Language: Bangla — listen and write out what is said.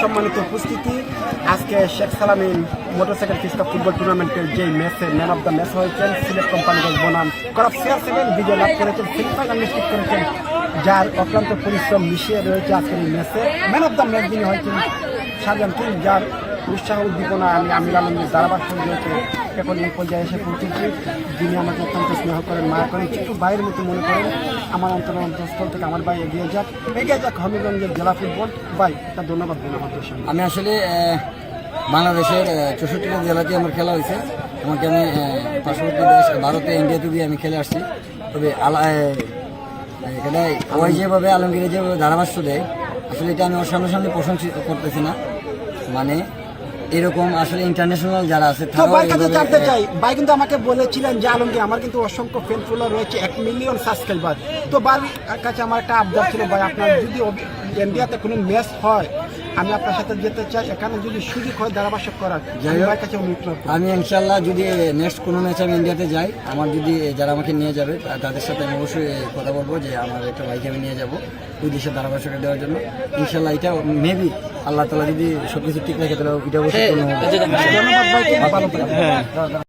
সম্মানিত উপস্থিতি, আজকে শেখ সালামিন মোটরসাইকেল ফিস্টা ফুটবল টুর্নামেন্টের যে ম্যাচে ম্যান অফ দ্য ম্যাচ হয়েছেন সিলেট কোম্পানিগঞ্জ বনাম ক্লাব CR7 বিজয় লাভ করেছেন, সেমিফাইনাল নিশ্চিত করেছেন, যার অক্লান্ত পরিশ্রম মিশিয়ে রয়েছে আজকের এই ম্যাচে। ম্যান অফ দ্য ম্যাচ যিনি হয়েছেন শাহজাহান কিং, যার উৎসাহ উদ্দীপনা আমি আমির আলমগীর ধারাভাষ্য রয়েছে এখন এই পর্যায়ে এসে পৌঁছেছি, যিনি আমাকে অত্যন্ত স্নেহ করেন, মায়া করেন, কিছু বাইরের মতো মনে করেন। আমার অন্তরস্থল থেকে আমার ভাই এগিয়ে যাক হবিগঞ্জের জেলা ফুটবল। ভাই তার ধন্যবাদ দিন আমাদের সঙ্গে। আমি আসলে বাংলাদেশের 64টা জেলাতে আমার খেলা হয়েছে। আমাকে আমি পার্শ্ববর্তী দেশ ভারতে, ইন্ডিয়াতে গিয়ে আমি খেলে আসছি। তবে এখানে ওই যেভাবে আলমগীরের যেভাবে ধারাভাষ্য দেয়, আসলে এটা আমি ওর সামনে প্রশংসিত করতেছি না। মানে এরকম আসলে ইন্টারন্যাশনাল যারা আছে ভাই কাছে জানতে চাই, ভাই কিন্তু আমাকে বলেছিলেন যে আলমগীর আমার কিন্তু অসংখ্য ফ্যান ফলোয়ার রয়েছে, 1 মিলিয়ন সাবস্ক্রাইবার। তো ভাই কাছে আমার একটা আবদার ছিল, ভাই আপনার যদি ইন্ডিয়াতে কোনো ম্যাচ হয় আমি আপনার সাথে যেতে চাই, এখানে যদি সুযোগ হয় ধারাভাষ্য করার, ভাই কাছে অনুরোধ। আমি ইনশাল্লাহ যদি নেক্সট কোনো ম্যাচ আমি ইন্ডিয়াতে যাই, আমার যদি যারা আমাকে নিয়ে যাবে তাদের সাথে আমি অবশ্যই কথা বলবো যে আমার একটা ভাইকে আমি নিয়ে যাবো ওই দেশের ধারাভাষ্যটা দেওয়ার জন্য। ইনশাল্লাহ এটা মেবি আল্লাহ তাআলা যদি সবকিছু ঠিক রাখে তাহলে এটা অবশ্যই।